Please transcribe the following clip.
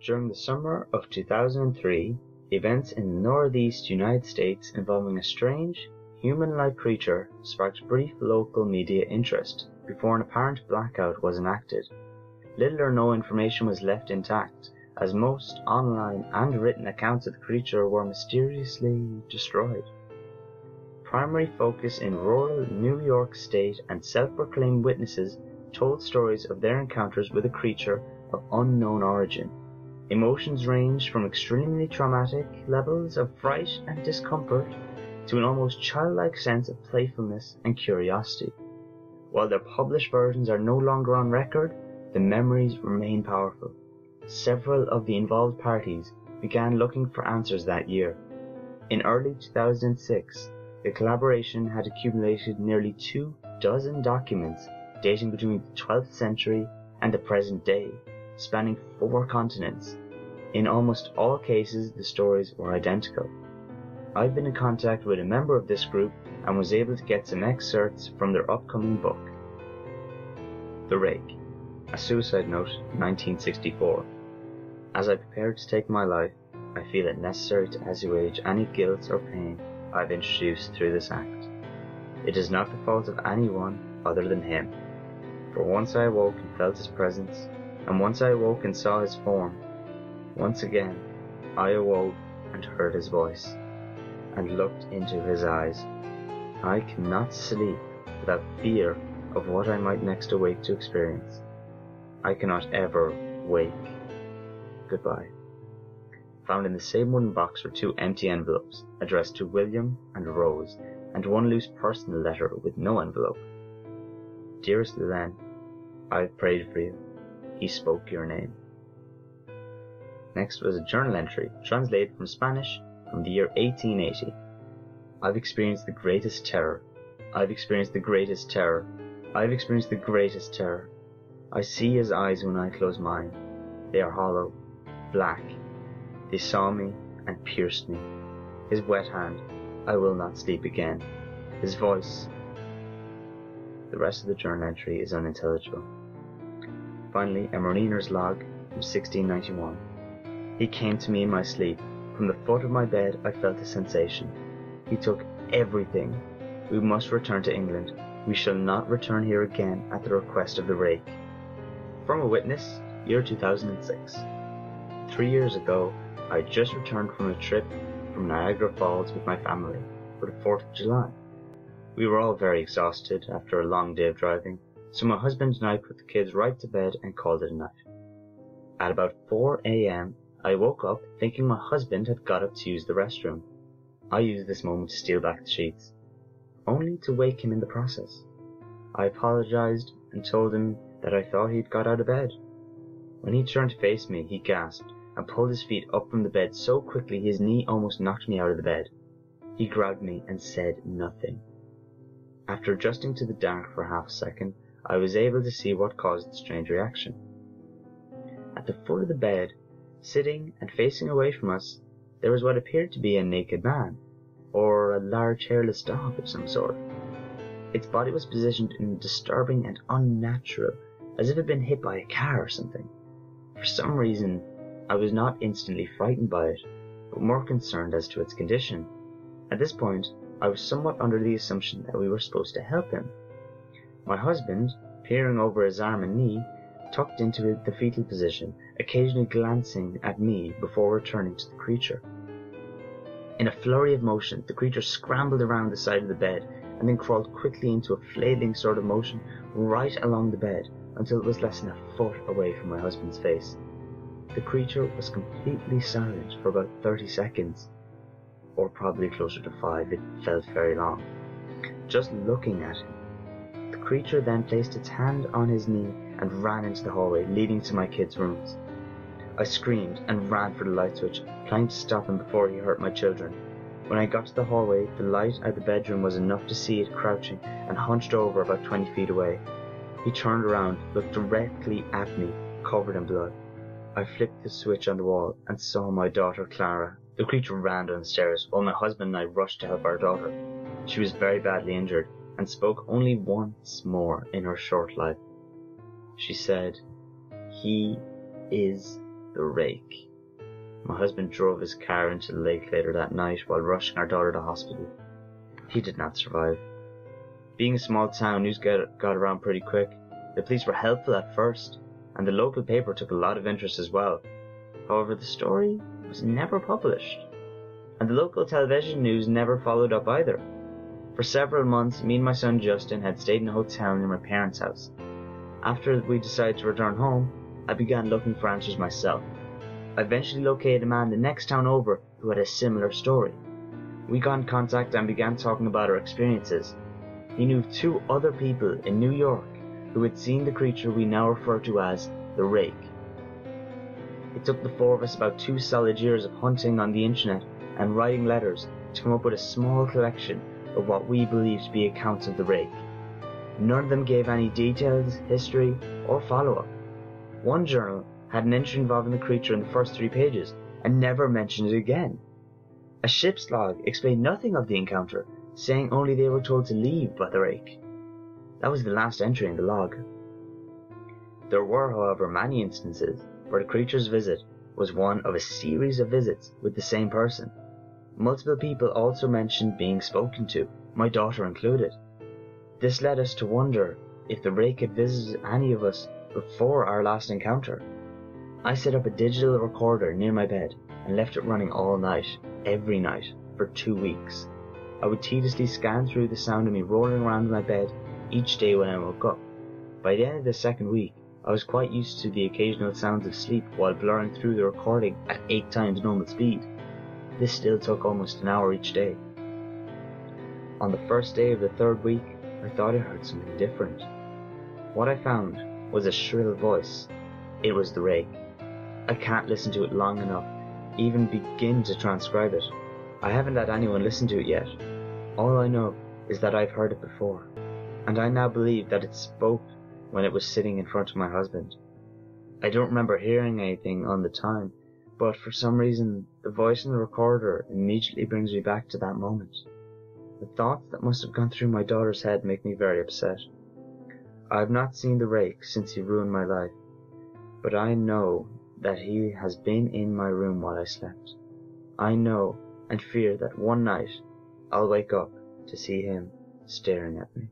During the summer of 2003, events in the northeast United States involving a strange, human-like creature sparked brief local media interest before an apparent blackout was enacted. Little or no information was left intact, as most online and written accounts of the creature were mysteriously destroyed. Primary focus in rural New York State and self-proclaimed witnesses told stories of their encounters with a creature of unknown origin. Emotions ranged from extremely traumatic levels of fright and discomfort to an almost childlike sense of playfulness and curiosity. While their published versions are no longer on record, the memories remain powerful. Several of the involved parties began looking for answers that year. In early 2006, the collaboration had accumulated nearly 24 documents dating between the 12th century and the present day, spanning 4 continents. In almost all cases, the stories were identical. I've been in contact with a member of this group and was able to get some excerpts from their upcoming book. The Rake, a suicide note, 1964. As I prepare to take my life, I feel it necessary to assuage any guilt or pain I've introduced through this act. It is not the fault of anyone other than him. For once I awoke and felt his presence, and once I awoke and saw his form. Once again, I awoke and heard his voice, and looked into his eyes. I cannot sleep without fear of what I might next awake to experience. I cannot ever wake. Goodbye. Found in the same wooden box were 2 empty envelopes, addressed to William and Rose, and 1 loose personal letter with no envelope. Dearest Len, I have prayed for you. He spoke your name. Next was a journal entry, translated from Spanish from the year 1880. I've experienced the greatest terror. I've experienced the greatest terror. I've experienced the greatest terror. I see his eyes when I close mine. They are hollow, black. They saw me and pierced me. His wet hand, I will not sleep again. His voice. The rest of the journal entry is unintelligible. Finally, a mariner's log from 1691. He came to me in my sleep. From the foot of my bed I felt a sensation. He took everything. We must return to England. We shall not return here again at the request of the Rake. From a witness, year 2006. 3 years ago, I had just returned from a trip from Niagara Falls with my family for the 4th of July. We were all very exhausted after a long day of driving, so my husband and I put the kids right to bed and called it a night. At about 4 a.m., I woke up thinking my husband had got up to use the restroom. I used this moment to steal back the sheets, only to wake him in the process. I apologized and told him that I thought he'd got out of bed. When he turned to face me, he gasped and pulled his feet up from the bed so quickly his knee almost knocked me out of the bed. He grabbed me and said nothing. After adjusting to the dark for half a second, I was able to see what caused the strange reaction. At the foot of the bed, sitting and facing away from us, there was what appeared to be a naked man, or a large hairless dog of some sort. Its body was positioned in disturbing and unnatural, as if it had been hit by a car or something. For some reason, I was not instantly frightened by it, but more concerned as to its condition. At this point, I was somewhat under the assumption that we were supposed to help him. My husband, peering over his arm and knee, tucked into the fetal position, occasionally glancing at me before returning to the creature. In a flurry of motion, the creature scrambled around the side of the bed and then crawled quickly into a flailing sort of motion right along the bed until it was less than a foot away from my husband's face. The creature was completely silent for about 30 seconds, or probably closer to 5, it felt very long, just looking at him. The creature then placed its hand on his knee and ran into the hallway leading to my kids' rooms. I screamed and ran for the light switch, trying to stop him before he hurt my children. When I got to the hallway, the light out the bedroom was enough to see it crouching and hunched over about 20 feet away. He turned around, looked directly at me, covered in blood. I flipped the switch on the wall and saw my daughter Clara. The creature ran down the stairs while my husband and I rushed to help our daughter. She was very badly injured and spoke only once more in her short life. She said, "He is The Rake. My husband drove his car into the lake later that night while rushing our daughter to hospital. He did not survive. Being a small town, news got around pretty quick. The police were helpful at first, and the local paper took a lot of interest as well. However, the story was never published, and the local television news never followed up either. For several months, me and my son Justin had stayed in a hotel near my parents' house. After we decided to return home, I began looking for answers myself. I eventually located a man the next town over who had a similar story. We got in contact and began talking about our experiences. He knew 2 other people in New York who had seen the creature we now refer to as the Rake. It took the 4 of us about 2 solid years of hunting on the internet and writing letters to come up with a small collection of what we believed to be accounts of the Rake. None of them gave any details, history, or follow-up. One journal had an entry involving the creature in the first 3 pages and never mentioned it again. A ship's log explained nothing of the encounter, saying only they were told to leave by the Rake. That was the last entry in the log. There were, however, many instances where the creature's visit was one of a series of visits with the same person. Multiple people also mentioned being spoken to, my daughter included. This led us to wonder if the Rake had visited any of us before our last encounter. I set up a digital recorder near my bed and left it running all night, every night, for 2 weeks. I would tediously scan through the sound of me rolling around in my bed each day when I woke up. By the end of the 2nd week, I was quite used to the occasional sounds of sleep while blurring through the recording at 8 times normal speed. This still took almost an hour each day. On the first day of the 3rd week, I thought I heard something different. What I found was a shrill voice. It was the Rake. I can't listen to it long enough, even begin to transcribe it. I haven't had anyone listen to it yet. All I know is that I've heard it before, and I now believe that it spoke when it was sitting in front of my husband. I don't remember hearing anything on the time, but for some reason, the voice in the recorder immediately brings me back to that moment. The thoughts that must have gone through my daughter's head make me very upset. I have not seen the Rake since he ruined my life, but I know that he has been in my room while I slept. I know and fear that one night I'll wake up to see him staring at me.